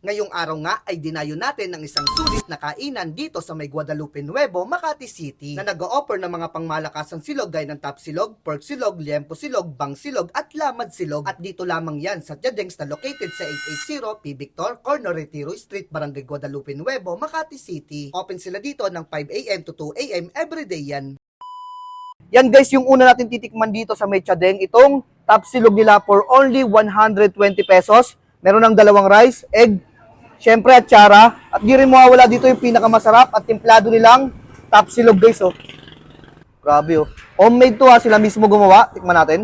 Ngayong araw nga ay dinayo natin ng isang sulit na kainan dito sa may Guadalupe Nuevo, Makati City na nag-o-offer ng mga pangmalakasang silog gaya ng top silog, pork silog, liempo silog, bang silog at lamad silog. At dito lamang yan sa Jadengs na located sa 880 P. Victor, Corner Retiro Street, Barangay Guadalupe Nuevo, Makati City. Open sila dito ng 5 a.m. to 2 a.m. everyday yan. Yan guys, yung una natin titikman dito sa may Chadeng, itong top silog nila for only 120 pesos. Meron ng dalawang rice, egg, syempre at tsara. At di rin mawawala dito yung pinakamasarap at timplado nilang top silog guys, oh. Grabe, oh. Homemade to ha, sila mismo gumawa. Tikman natin.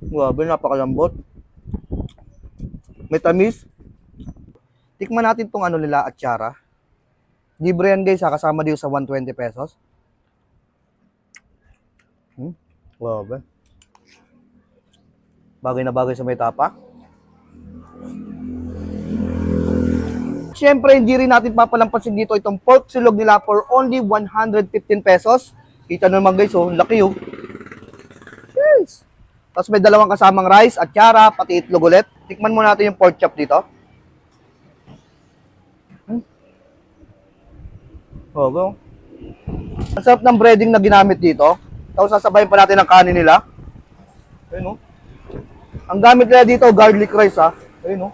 Grabe, napakalambot. May tamis. Tikman natin tong ano nila at tsara. Libre yan guys ha, kasama dito sa 120 pesos. Grabe. Bagay na bagay sa may tapa. Siyempre, hindi rin natin papalampasin dito itong pork silog nila for only 115 pesos. Kita naman guys, oh, laki oh. Yes. Tapos may dalawang kasamang rice at tsara, pati itlog ulit. Tikman mo natin yung pork chop dito. Oh. Ang sarap ng breading na ginamit dito. Tapos sasabayin pa natin ang kanin nila. Ayun oh. Ang gamit nila dito, garlic rice ha. Ayun oh.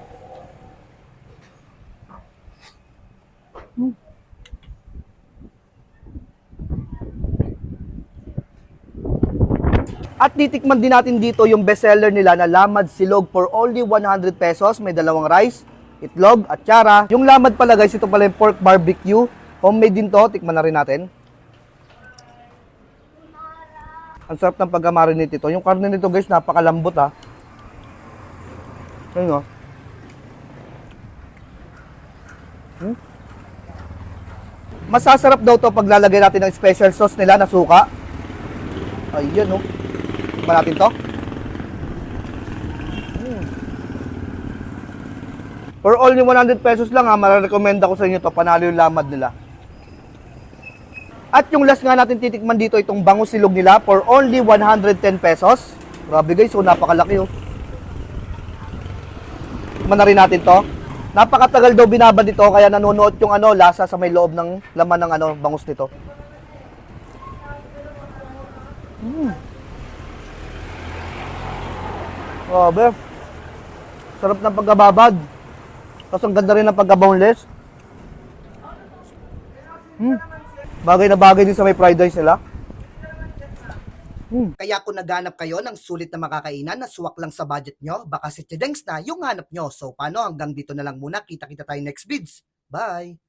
At titikman din natin dito yung bestseller nila na lamad silog for only 100 pesos. May dalawang rice, itlog at tsara. Yung lamad pala guys, ito pala yung pork barbecue. Homemade din to, tikman na rin natin. Ang sarap ng pagka-marinate ito. Yung karne nito guys, napakalambot ha. Ayun o. Masasarap daw to pag lalagay natin ng special sauce nila na suka. Ayan o. Tikman natin to. For only 100 pesos lang ha, mararecommend ako sa inyo to. Panalo yung lamad nila. At yung last nga natin titikman dito, itong bangus silog nila for only 110 pesos. Grabe guys, so napakalaki oh. Tikman na rin natin to. Napakatagal daw binabad ito, kaya nanonood yung ano, lasa sa may loob ng laman ng ano, bangus nito. Grabe. Sarap ng pagkababad. Tapos ang ganda rin ng pagka-boneless. Bagay na bagay din sa may fried rice nila. Kaya kung naghanap kayo ng sulit na makakainan na suwak lang sa budget nyo, baka si Chadengs na yung hanap nyo. So paano, hanggang dito na lang muna. Kita-kita tayo next vids. Bye!